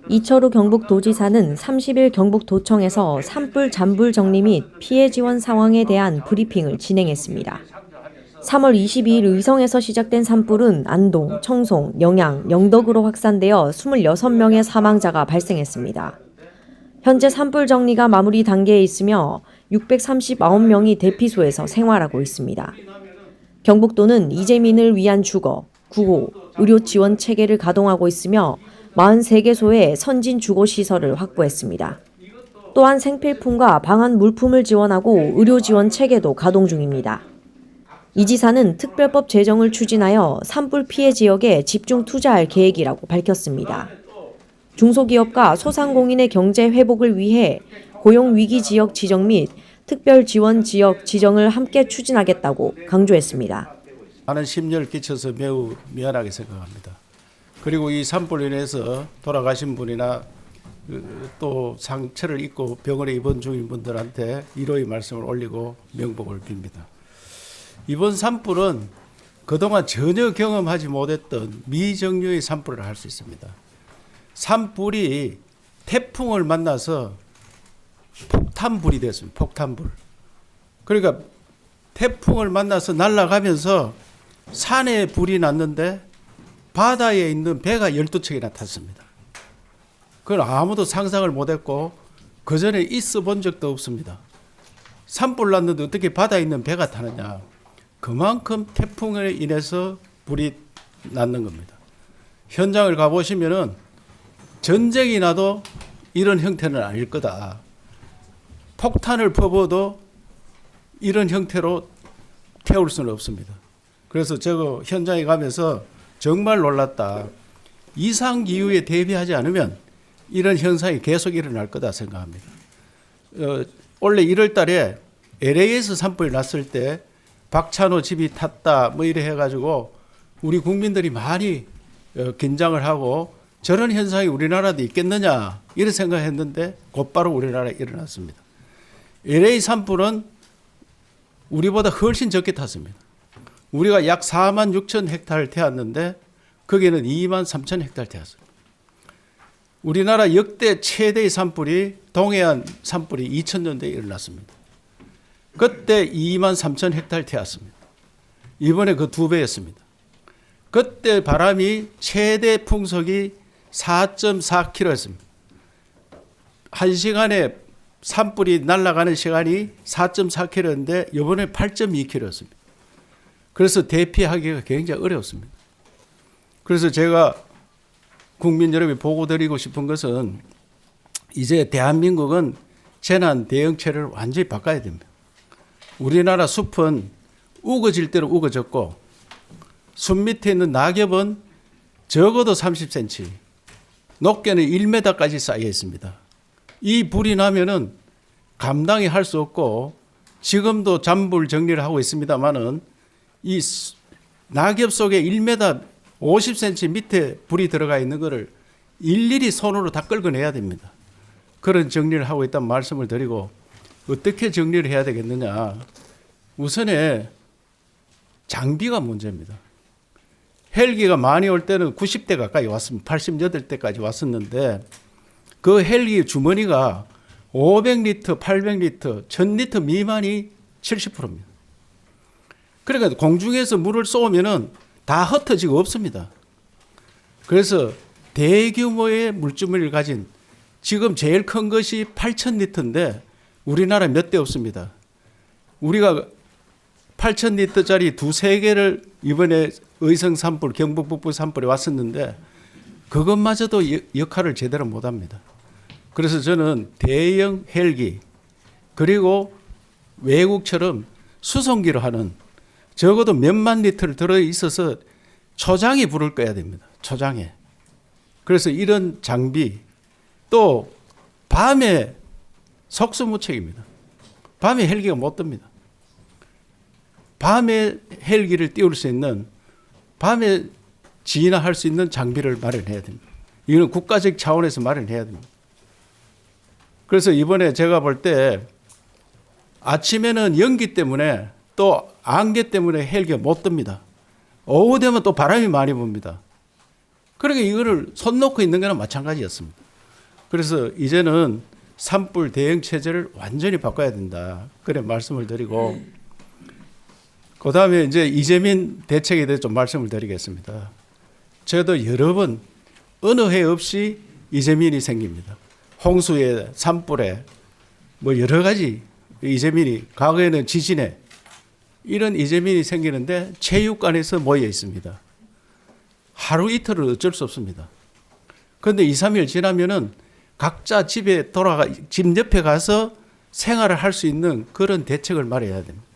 이철우 경북도지사는 30일 경북도청에서 산불 잔불 정리 및 피해 지원 상황에 대한 브리핑을 진행했습니다. 3월 22일 의성에서 시작된 산불은 안동, 청송, 영양, 영덕으로 확산되어 26명의 사망자가 발생했습니다. 현재 산불 정리가 마무리 단계에 있으며 639명이 대피소에서 생활하고 있습니다. 경북도는 이재민을 위한 주거, 구호, 의료 지원 체계를 가동하고 있으며 43개소의 선진 주거 시설을 확보했습니다. 또한 생필품과 방한 물품을 지원하고 의료 지원 체계도 가동 중입니다. 이 지사는 특별법 제정을 추진하여 산불 피해 지역에 집중 투자할 계획이라고 밝혔습니다. 중소기업과 소상공인의 경제 회복을 위해 고용위기 지역 지정 및 특별 지원 지역 지정을 함께 추진하겠다고 강조했습니다. 많은 심려를 끼쳐서 매우 미안하게 생각합니다. 그리고 이 산불로 인해서 돌아가신 분이나 또 상처를 입고 병원에 입원 중인 분들한테 위로의 말씀을 올리고 명복을 빕니다. 이번 산불은 그동안 전혀 경험하지 못했던 미정유의 산불을 할 수 있습니다. 산불이 태풍을 만나서 폭탄불이 됐습니다. 폭탄불. 그러니까 태풍을 만나서 날아가면서 산에 불이 났는데 바다에 있는 배가 12척이나 탔습니다. 그건 아무도 상상을 못했고 그전에 있어 본 적도 없습니다. 산불 났는데 어떻게 바다에 있는 배가 타느냐. 그만큼 태풍에 인해서 불이 났는 겁니다. 현장을 가보시면은 전쟁이 나도 이런 형태는 아닐 거다. 폭탄을 퍼부어도 이런 형태로 태울 수는 없습니다. 그래서 제가 현장에 가면서 정말 놀랐다. 이상기후에 대비하지 않으면 이런 현상이 계속 일어날 거다 생각합니다. 원래 1월 달에 LA에서 산불이 났을 때 박찬호 집이 탔다 뭐 이래 해가지고 우리 국민들이 많이 긴장을 하고 저런 현상이 우리나라도 있겠느냐 이런 생각했는데 곧바로 우리나라에 일어났습니다. LA 산불은 우리보다 훨씬 적게 탔습니다. 우리가 약 4만 6천 헥타를 태웠는데 거기는 2만 3천 헥타를 태웠습니다. 우리나라 역대 최대의 산불이 동해안 산불이 2000년대에 일어났습니다. 그때 2만 3천 헥타를 태웠습니다. 이번에 그 2배였습니다. 그때 바람이 최대 풍속이 4.4km였습니다. 1시간에 산불이 날아가는 시간이 4.4km인데 이번에 8.2km였습니다. 그래서 대피하기가 굉장히 어려웠습니다. 그래서 제가 국민 여러분이 보고 드리고 싶은 것은 이제 대한민국은 재난 대응체를 완전히 바꿔야 됩니다. 우리나라 숲은 우거질 대로 우거졌고 숲 밑에 있는 낙엽은 적어도 30cm, 높게는 1m까지 쌓여 있습니다. 이 불이 나면은 감당이 할 수 없고 지금도 잔불 정리를 하고 있습니다만은 이 낙엽 속에 1m 50cm 밑에 불이 들어가 있는 것을 일일이 손으로 다 끌어내야 됩니다. 그런 정리를 하고 있다는 말씀을 드리고 어떻게 정리를 해야 되겠느냐. 우선에 장비가 문제입니다. 헬기가 많이 올 때는 90대 가까이 왔습니다. 88대까지 왔었는데 그 헬기 주머니가 500리터, 800리터, 1000리터 미만이 70%입니다. 그러니까 공중에서 물을 쏘면은 다 흩어지고 없습니다. 그래서 대규모의 물주머니를 가진 지금 제일 큰 것이 8,000리터인데 우리나라 몇 대 없습니다. 우리가 8,000리터짜리 2-3개를 이번에 의성 산불, 경북 북부 산불에 왔었는데 그것마저도 역할을 제대로 못합니다. 그래서 저는 대형 헬기 그리고 외국처럼 수송기로 하는 적어도 몇만 리터를 들어있어서 초장에 불을 꺼야 됩니다. 초장에. 그래서 이런 장비 또 밤에 속수무책입니다. 밤에 헬기가 못 뜹니다. 밤에 헬기를 띄울 수 있는 밤에 진화할 수 있는 장비를 마련해야 됩니다. 이건 국가적 차원에서 마련해야 됩니다. 그래서 이번에 제가 볼 때 아침에는 연기 때문에 또 안개 때문에 헬기가 못 뜹니다. 오후 되면 또 바람이 많이 붑니다. 그러니까 이거를 손 놓고 있는 거나 마찬가지였습니다. 그래서 이제는 산불 대응 체제를 완전히 바꿔야 된다. 그래 말씀을 드리고 그다음에 이제 이재민 대책에 대해 좀 말씀을 드리겠습니다. 저도 여러 번 어느 해 없이 이재민이 생깁니다. 홍수에 산불에 뭐 여러 가지 이재민이 과거에는 지진에 이런 이재민이 생기는데 체육관에서 모여 있습니다. 하루 이틀은 어쩔 수 없습니다. 그런데 2, 3일 지나면은 각자 집에 집 옆에 가서 생활을 할 수 있는 그런 대책을 마련해야 됩니다.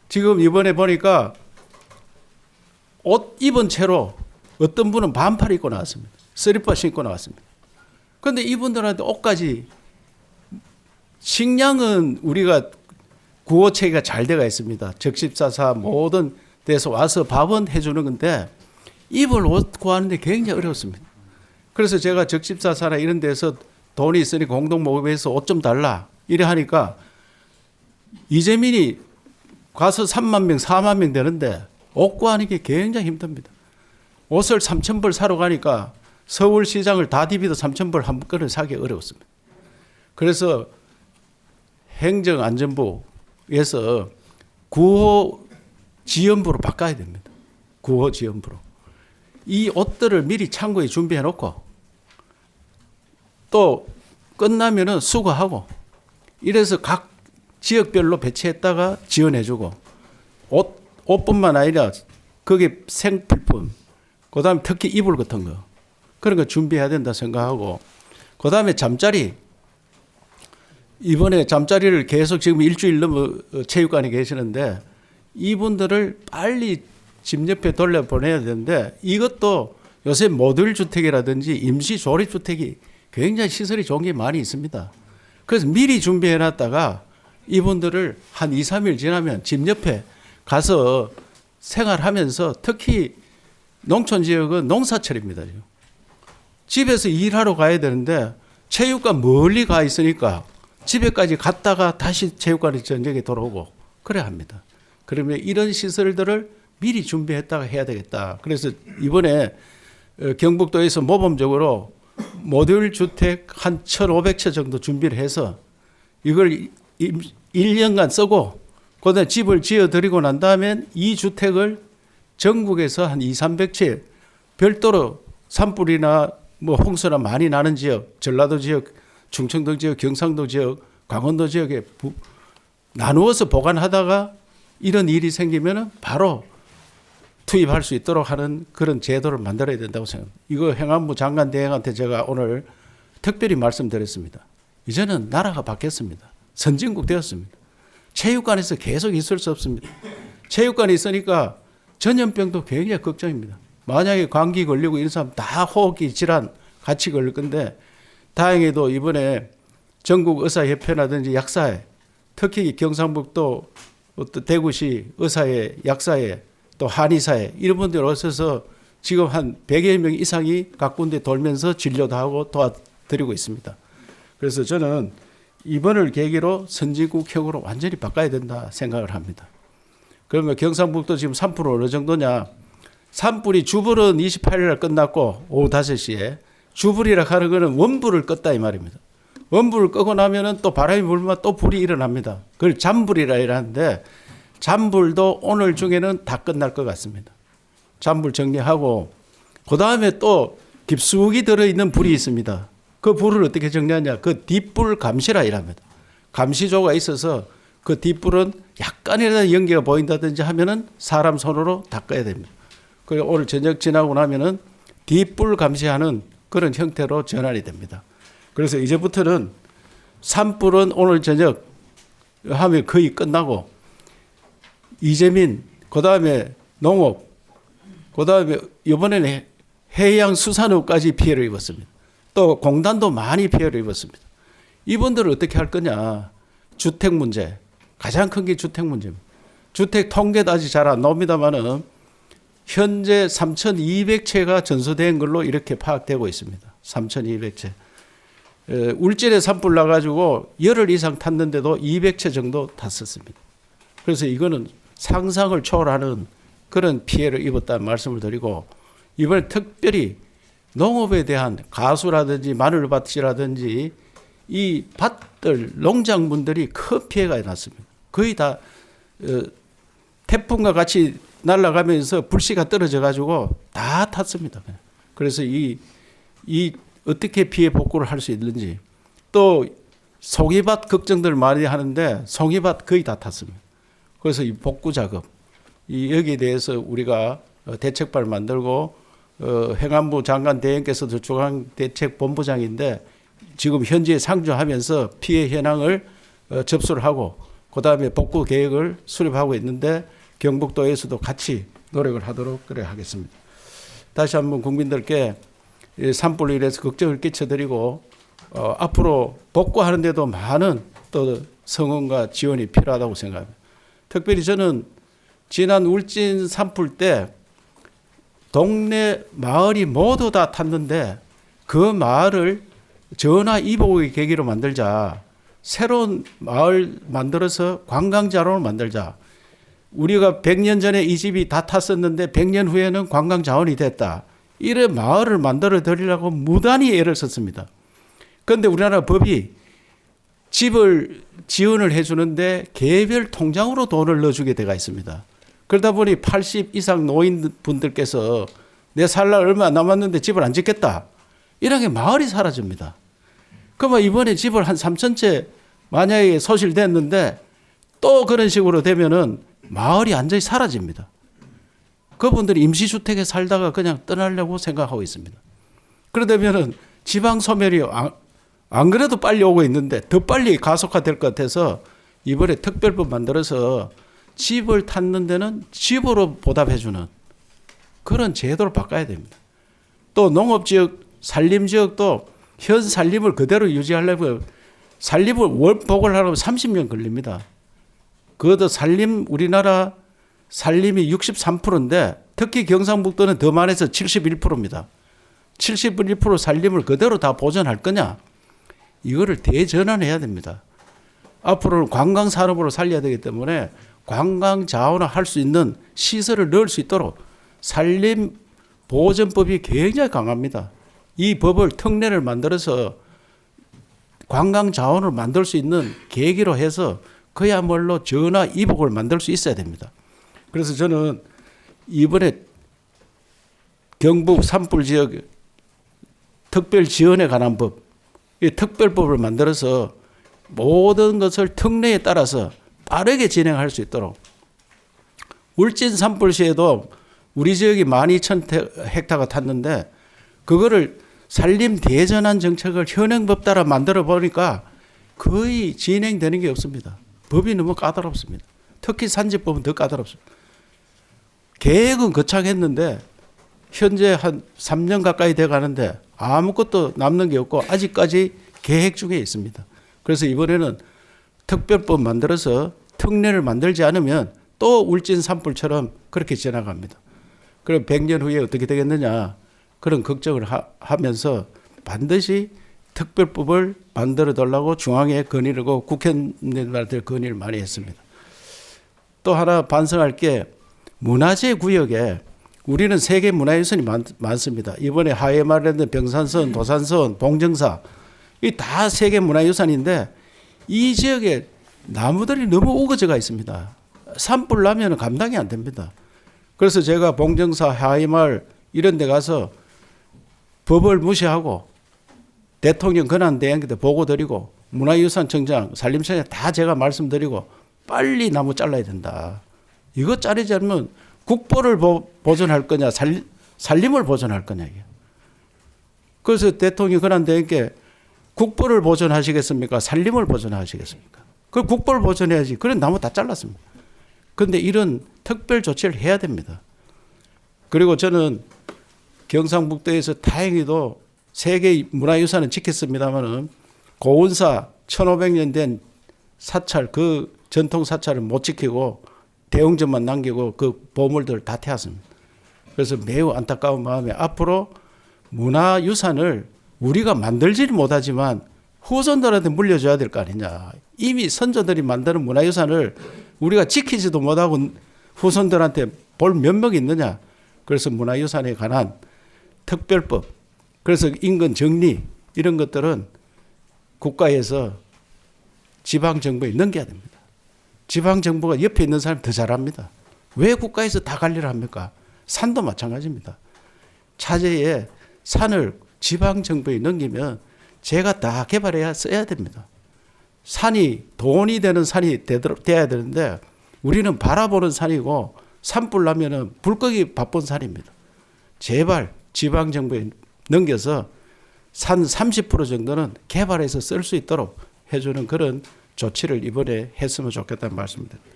지금 이번에 보니까 옷 입은 채로 어떤 분은 반팔 입고 나왔습니다. 슬리퍼 신고 나왔습니다. 그런데 이분들한테 옷까지 식량은 우리가 구호체계가 잘 되어 있습니다. 적십사사 모든 데서 와서 밥은 해주는 건데 입을 옷 구하는데 굉장히 어렵습니다. 그래서 제가 적십사사나 이런 데서 돈이 있으니 공동모금에서 옷 좀 달라 이래 하니까 이재민이 가서 3만 명, 4만 명 되는데 옷 구하는 게 굉장히 힘듭니다. 옷을 3,000벌 사러 가니까 서울시장을 다 디비도 3,000벌 한 건을 사기 어려웠습니다. 그래서 행정안전부에서 구호지원부로 바꿔야 됩니다. 구호지원부로. 이 옷들을 미리 창고에 준비해 놓고 또 끝나면은 수거하고 이래서 각 지역별로 배치했다가 지원해주고 옷뿐만 아니라 거기에 생필품, 그 다음에 특히 이불 같은 거 그런 거 준비해야 된다 생각하고 그 다음에 잠자리 이번에 잠자리를 계속 지금 일주일 넘어 체육관에 계시는데 이분들을 빨리 집 옆에 돌려보내야 되는데 이것도 요새 모듈 주택이라든지 임시 조립 주택이 굉장히 시설이 좋은 게 많이 있습니다. 그래서 미리 준비해 놨다가 이분들을 한 2, 3일 지나면 집 옆에 가서 생활하면서 특히 농촌 지역은 농사철입니다. 집에서 일하러 가야 되는데 체육관 멀리 가 있으니까 집에까지 갔다가 다시 체육관에 저녁에 돌아오고 그래야 합니다. 그러면 이런 시설들을 미리 준비했다가 해야 되겠다. 그래서 이번에 경북도에서 모범적으로 모듈 주택 한 1,500채 정도 준비를 해서 이걸 1년간 쓰고 그다음에 집을 지어드리고 난 다음에 이 주택을 전국에서 한 2, 300채 별도로 산불이나 뭐 홍수나 많이 나는 지역, 전라도 지역, 충청도 지역, 경상도 지역, 강원도 지역에 나누어서 보관하다가 이런 일이 생기면 바로 투입할 수 있도록 하는 그런 제도를 만들어야 된다고 생각합니다. 이거 행안부 장관 대행한테 제가 오늘 특별히 말씀드렸습니다. 이제는 나라가 바뀌었습니다. 선진국 되었습니다. 체육관에서 계속 있을 수 없습니다. 체육관에 있으니까 전염병도 굉장히 걱정입니다. 만약에 감기 걸리고 이런 사람 다 호흡기 질환 같이 걸릴 건데 다행히도 이번에 전국 의사협회라든지 약사회 특히 경상북도 대구시 의사회 약사회 또 한의사회 이런 분들 오셔서 지금 한 100여 명 이상이 각 군데 돌면서 진료도 하고 도와드리고 있습니다. 그래서 저는 이번을 계기로 선진국형으로 완전히 바꿔야 된다 생각을 합니다. 그러면 경상북도 지금 산불 어느 정도냐? 산불이 주불은 28일 날 끝났고 오후 5시에 주불이라 하는 거는 원불을 껐다 이 말입니다. 원불을 끄고 나면은 또 바람이 불면 또 불이 일어납니다. 그걸 잔불이라 이러는데 잔불도 오늘 중에는 다 끝날 것 같습니다. 잔불 정리하고 그 다음에 또 깊숙이 들어있는 불이 있습니다. 그 불을 어떻게 정리하냐? 그 뒷불 감시라 이랍니다. 감시조가 있어서 그 뒷불은 약간이라도 연기가 보인다든지 하면은 사람 손으로 닦아야 됩니다. 그리고 오늘 저녁 지나고 나면은 뒷불 감시하는 그런 형태로 전환이 됩니다. 그래서 이제부터는 산불은 오늘 저녁 하면 거의 끝나고 이재민, 그 다음에 농업, 그 다음에 이번에는 해양수산업까지 피해를 입었습니다. 또 공단도 많이 피해를 입었습니다. 이분들을 어떻게 할 거냐. 주택 문제, 가장 큰 게 주택 문제입니다. 주택 통계도 아직 잘 안 나옵니다만은 현재 3,200채가 전소된 걸로 이렇게 파악되고 있습니다. 3,200채. 울진에 산불 나가지고 열흘 이상 탔는데도 200채 정도 탔었습니다. 그래서 이거는 상상을 초월하는 그런 피해를 입었다는 말씀을 드리고 이번에 특별히 농업에 대한 가수라든지 마늘밭이라든지 이 밭들 농장분들이 큰 피해가 났습니다. 거의 다 태풍과 같이 날아가면서 불씨가 떨어져 가지고 다 탔습니다. 그래서 이 어떻게 피해 복구를 할 수 있는지, 또 송이밭 걱정들 많이 하는데 송이밭 거의 다 탔습니다. 그래서 이 복구 작업, 여기에 대해서 우리가 대책반을 만들고 행안부 장관 대행께서도 중앙대책본부장인데 지금 현지에 상주하면서 피해 현황을 접수를 하고 그다음에 복구 계획을 수립하고 있는데 경북도에서도 같이 노력을 하도록 그래 하겠습니다. 다시 한번 국민들께 산불로 인해서 걱정을 끼쳐드리고 앞으로 복구하는 데도 많은 또 성원과 지원이 필요하다고 생각합니다. 특별히 저는 지난 울진 산불 때 동네 마을이 모두 다 탔는데 그 마을을 전화 이복의 계기로 만들자. 새로운 마을 만들어서 관광자원을 만들자. 우리가 100년 전에 이 집이 다 탔었는데 100년 후에는 관광자원이 됐다. 이런 마을을 만들어 드리려고 무단히 애를 썼습니다. 그런데 우리나라 법이 집을 지원을 해주는데 개별 통장으로 돈을 넣어주게 되어 있습니다. 그러다 보니 80 이상 노인분들께서 내 살 날 얼마 남았는데 집을 안 짓겠다. 이렇게 마을이 사라집니다. 그러면 이번에 집을 한 3,000채 만약에 소실됐는데 또 그런 식으로 되면은 마을이 완전히 사라집니다. 그분들이 임시주택에 살다가 그냥 떠나려고 생각하고 있습니다. 그러다면은 지방 소멸이 안 그래도 빨리 오고 있는데 더 빨리 가속화될 것 같아서 이번에 특별법 만들어서 집을 탔는 데는 집으로 보답해주는 그런 제도를 바꿔야 됩니다. 또 농업지역, 산림지역도 현 산림을 그대로 유지하려면 산림을 월복을 하려면 30년 걸립니다. 그것도 우리나라 산림이 63%인데 특히 경상북도는 더 많아서 71%입니다. 71% 산림을 그대로 다 보존할 거냐? 이거를 대전환해야 됩니다. 앞으로는 관광산업으로 살려야 되기 때문에 관광 자원을 할 수 있는 시설을 넣을 수 있도록 산림보전법이 굉장히 강합니다. 이 법을 특례를 만들어서 관광 자원을 만들 수 있는 계기로 해서 그야말로 전화 이복을 만들 수 있어야 됩니다. 그래서 저는 이번에 경북 산불 지역 특별 지원에 관한 법, 이 특별법을 만들어서 모든 것을 특례에 따라서 빠르게 진행할 수 있도록 울진 산불 시에도 우리 지역이 12,000헥타가 탔는데 그거를 산림 대전환 정책을 현행법 따라 만들어 보니까 거의 진행되는 게 없습니다. 법이 너무 까다롭습니다. 특히 산지법은 더 까다롭습니다. 계획은 거창했는데 현재 한 3년 가까이 돼 가는데 아무것도 남는 게 없고 아직까지 계획 중에 있습니다. 그래서 이번에는 특별법 만들어서 특례를 만들지 않으면 또 울진 산불처럼 그렇게 지나갑니다. 그럼 100년 후에 어떻게 되겠느냐 그런 걱정을 하면서 반드시 특별법을 만들어 달라고 중앙에 건의를 하고 국회의원들한테 건의를 많이 했습니다. 또 하나 반성할 게 문화재 구역에 우리는 세계 문화유산이 많습니다. 이번에 하회말에는 병산선, 도산선, 봉정사 이 다 세계 문화유산인데 이 지역에 나무들이 너무 우거져가 있습니다. 산불 나면 감당이 안 됩니다. 그래서 제가 봉정사, 하회말 이런 데 가서 법을 무시하고 대통령 권한대행한테 보고 드리고 문화유산청장, 산림청장 다 제가 말씀드리고 빨리 나무 잘라야 된다. 이거 자르지 않으면 국보를 보존할 거냐, 산림을 보존할 거냐. 그래서 대통령 권한대행께 국보를 보존하시겠습니까? 산림을 보존하시겠습니까? 그 국보를 보존해야지. 그런 나무 다 잘랐습니다. 그런데 이런 특별 조치를 해야 됩니다. 그리고 저는 경상북도에서 다행히도 세계 문화유산은 지켰습니다만은 고운사 1500년 된 사찰, 그 전통 사찰을 못 지키고 대웅전만 남기고 그 보물들을 다 태웠습니다. 그래서 매우 안타까운 마음에 앞으로 문화유산을 우리가 만들지는 못하지만 후손들한테 물려줘야 될 거 아니냐. 이미 선조들이 만드는 문화유산을 우리가 지키지도 못하고 후손들한테 볼 면목이 있느냐. 그래서 문화유산에 관한 특별법 그래서 인근 정리 이런 것들은 국가에서 지방정부에 넘겨야 됩니다. 지방정부가 옆에 있는 사람이 더 잘합니다. 왜 국가에서 다 관리를 합니까? 산도 마찬가지입니다. 차제에 산을 지방정부에 넘기면 제가 다 개발해야 써야 됩니다. 산이 돈이 되는 산이 돼야 되는데 우리는 바라보는 산이고 산불 나면은 불 끄기 바쁜 산입니다. 제발 지방정부에 넘겨서 산 30% 정도는 개발해서 쓸 수 있도록 해주는 그런 조치를 이번에 했으면 좋겠다는 말씀드립니다.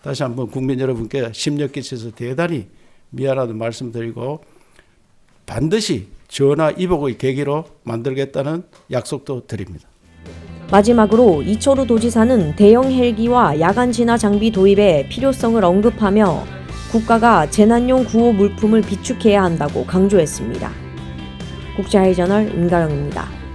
다시 한번 국민 여러분께 심력 끼쳐서 대단히 미안하다는 말씀드리고 반드시 전화 이복의 계기로 만들겠다는 약속도 드립니다. 마지막으로 이철우 도지사는 대형 헬기와 야간 진화 장비 도입의 필요성을 언급하며 국가가 재난용 구호 물품을 비축해야 한다고 강조했습니다. 국제하이저널 은가영입니다.